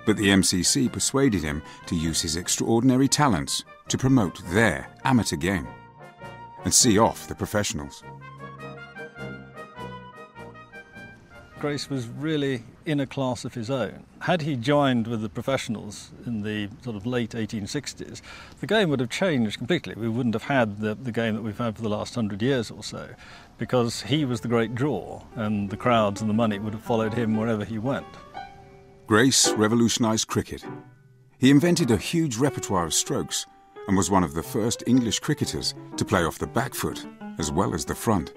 But the MCC persuaded him to use his extraordinary talents to promote their amateur game and see off the professionals. Grace was really in a class of his own. Had he joined with the professionals in the sort of late 1860s, the game would have changed completely. We wouldn't have had the game that we've had for the last 100 years or so, because he was the great draw, and the crowds and the money would have followed him wherever he went. Grace revolutionised cricket. He invented a huge repertoire of strokes and was one of the first English cricketers to play off the back foot as well as the front.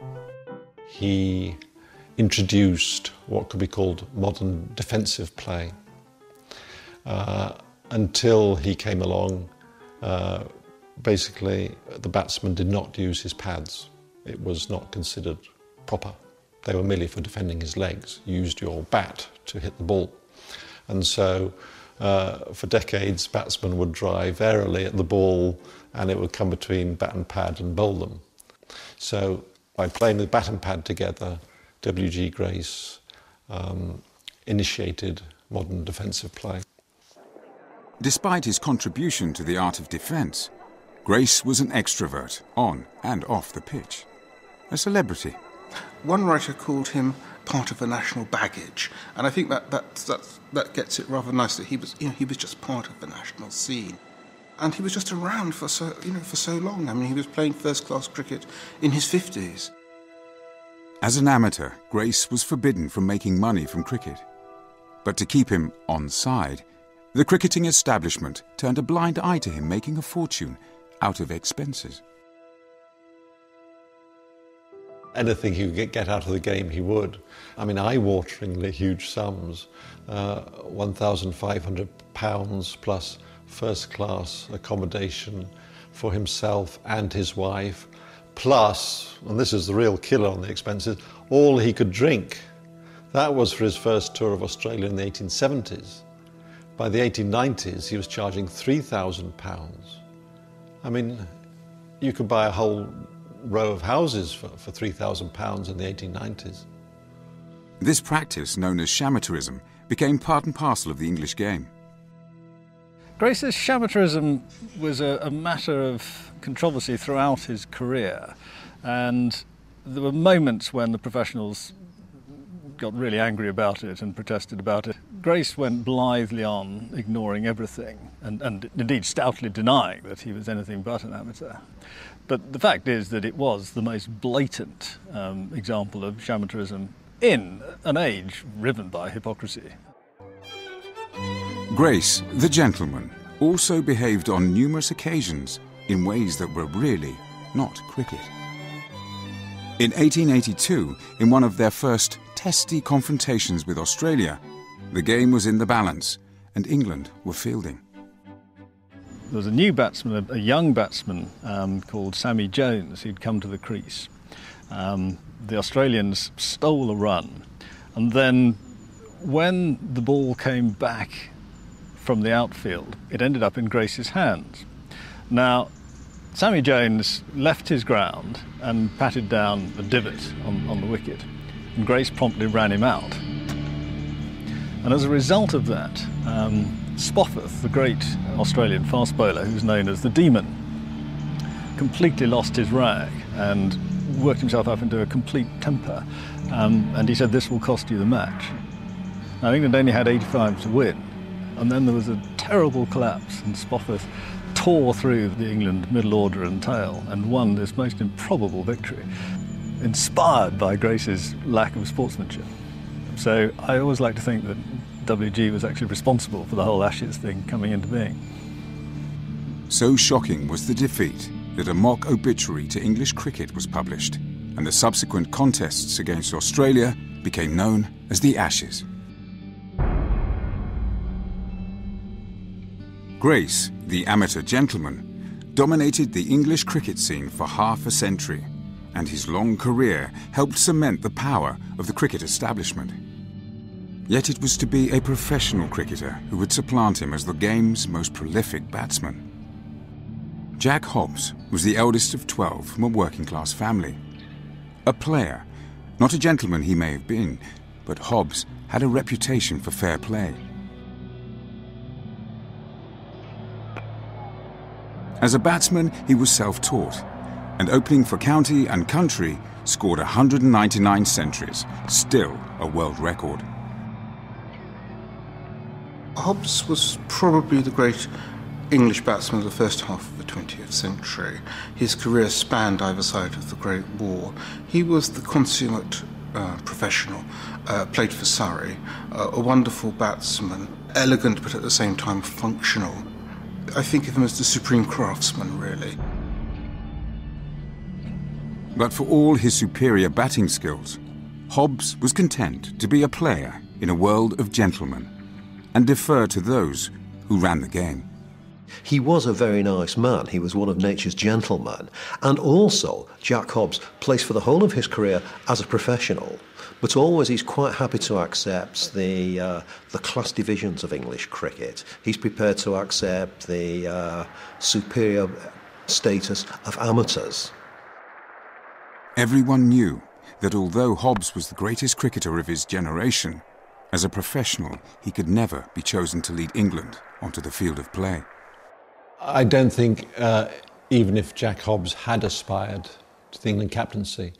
He introduced what could be called modern defensive play. Until he came along, basically the batsman did not use his pads. It was not considered proper. They were merely for defending his legs. You used your bat to hit the ball. And so for decades, batsmen would drive airily at the ball and it would come between bat and pad and bowl them. So by playing with bat and pad together, W.G. Grace initiated modern defensive play. Despite his contribution to the art of defence, Grace was an extrovert on and off the pitch. A celebrity. One writer called him part of the national baggage, and I think that gets it rather nicely. He was just part of the national scene, and he was just around for so long. I mean, he was playing first-class cricket in his 50s. As an amateur, Grace was forbidden from making money from cricket. But to keep him on side, the cricketing establishment turned a blind eye to him making a fortune out of expenses. Anything he could get out of the game, he would. I mean, eye-wateringly huge sums, £1,500 plus first-class accommodation for himself and his wife, plus, and this is the real killer on the expenses, all he could drink. That was for his first tour of Australia in the 1870s. By the 1890s, he was charging £3,000. I mean, you could buy a whole row of houses for £3,000 in the 1890s. This practice, known as shamateurism, became part and parcel of the English game. Grace's shamateurism was a matter of controversy throughout his career, and there were moments when the professionals got really angry about it and protested about it. Grace went blithely on, ignoring everything, and indeed stoutly denying that he was anything but an amateur. But the fact is that it was the most blatant example of shamateurism in an age riven by hypocrisy. Grace, the gentleman, also behaved on numerous occasions in ways that were really not cricket. In 1882, in one of their first testy confrontations with Australia, the game was in the balance and England were fielding. There was a new batsman, a young batsman called Sammy Jones, who'd come to the crease. The Australians stole a run, and then when the ball came back from the outfield, it ended up in Grace's hands. Now, Sammy Jones left his ground and patted down a divot on the wicket, and Grace promptly ran him out. And as a result of that, Spofforth, the great Australian fast bowler who's known as the Demon, completely lost his rag and worked himself up into a complete temper. And he said, "This will cost you the match." Now, England only had 85 to win, and then there was a terrible collapse, and Spofforth tore through the England middle order and tail and won this most improbable victory, inspired by Grace's lack of sportsmanship. So I always like to think that WG was actually responsible for the whole Ashes thing coming into being. So shocking was the defeat that a mock obituary to English cricket was published, and the subsequent contests against Australia became known as the Ashes. Grace, the amateur gentleman, dominated the English cricket scene for half a century, and his long career helped cement the power of the cricket establishment. Yet it was to be a professional cricketer who would supplant him as the game's most prolific batsman. Jack Hobbs was the eldest of 12 from a working-class family. A player, not a gentleman he may have been, but Hobbs had a reputation for fair play. As a batsman, he was self-taught, and opening for county and country, scored 199 centuries, still a world record. Hobbs was probably the great English batsman of the first half of the 20th century. His career spanned either side of the Great War. He was the consummate professional, played for Surrey, a wonderful batsman, elegant but at the same time functional. I think of him as the supreme craftsman, really. But for all his superior batting skills, Hobbs was content to be a player in a world of gentlemen and defer to those who ran the game. He was a very nice man. He was one of nature's gentlemen. And also, Jack Hobbs plays for the whole of his career as a professional, but always he's quite happy to accept the class divisions of English cricket. He's prepared to accept the superior status of amateurs. Everyone knew that although Hobbs was the greatest cricketer of his generation, as a professional he could never be chosen to lead England onto the field of play. I don't think, even if Jack Hobbs had aspired to the England captaincy,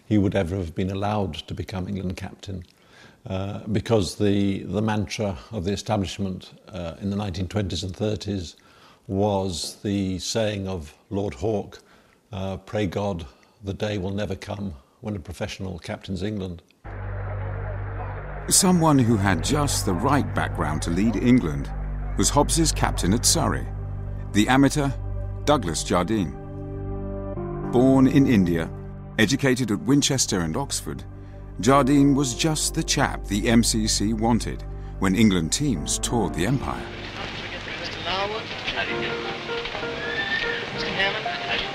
he would ever have been allowed to become England captain, because the mantra of the establishment in the 1920s and 30s was the saying of Lord Hawke, "Pray God, the day will never come when a professional captains England." Someone who had just the right background to lead England was Hobbs's captain at Surrey, the amateur Douglas Jardine. Born in India, educated at Winchester and Oxford, Jardine was just the chap the MCC wanted when England teams toured the Empire. Mr. Larwood, how do you do? Mr. Hammond, how do you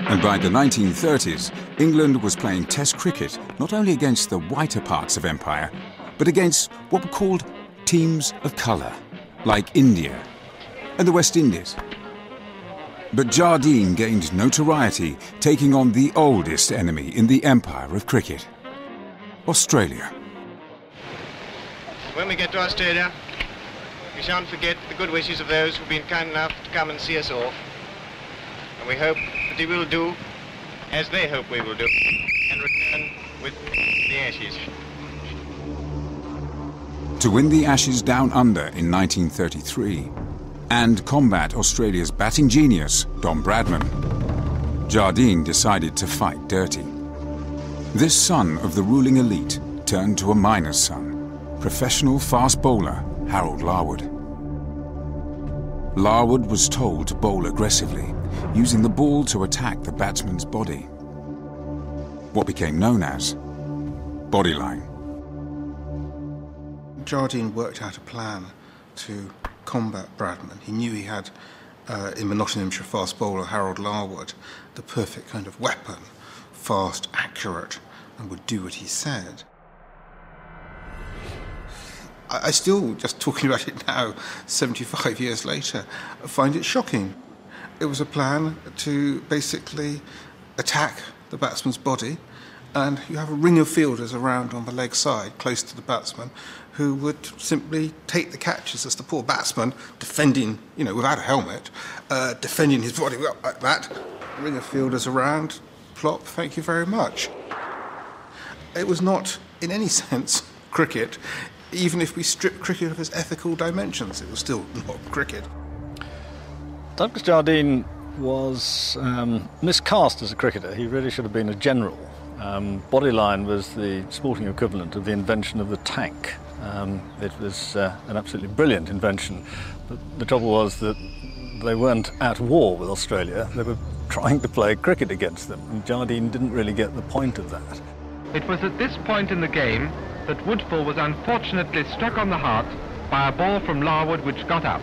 do? And by the 1930s, England was playing Test cricket not only against the whiter parts of Empire, but against what were called teams of colour, like India and the West Indies. But Jardine gained notoriety taking on the oldest enemy in the empire of cricket, Australia. When we get to Australia, we shan't forget the good wishes of those who've been kind enough to come and see us off. And we hope that they will do as they hope we will do, and return with the Ashes. To win the Ashes Down Under in 1933 and combat Australia's batting genius, Don Bradman, Jardine decided to fight dirty. This son of the ruling elite turned to a miner's son, professional fast bowler Harold Larwood. Larwood was told to bowl aggressively, using the ball to attack the batsman's body, what became known as bodyline. Jardine worked out a plan to combat Bradman. He knew he had, in the Nottinghamshire fast bowler Harold Larwood, the perfect kind of weapon, fast, accurate, and would do what he said. I still, just talking about it now, 75 years later, find it shocking. It was a plan to basically attack the batsman's body, and you have a ring of fielders around on the leg side, close to the batsman, who would simply take the catches as the poor batsman, defending, without a helmet, defending his body like that. Ring of fielders around, plop, thank you very much. It was not, in any sense, cricket. Even if we strip cricket of its ethical dimensions, it was still not cricket. Douglas Jardine was miscast as a cricketer. He really should have been a general. Bodyline was the sporting equivalent of the invention of the tank. It was an absolutely brilliant invention. But the trouble was that they weren't at war with Australia. They were trying to play cricket against them, and Jardine didn't really get the point of that. It was at this point in the game that Woodfull was unfortunately struck on the heart by a ball from Larwood which got up.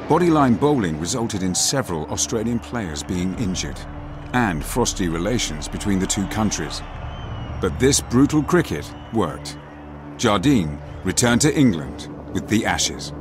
Bodyline bowling resulted in several Australian players being injured and frosty relations between the two countries. But this brutal cricket worked. Jardine returned to England with the Ashes.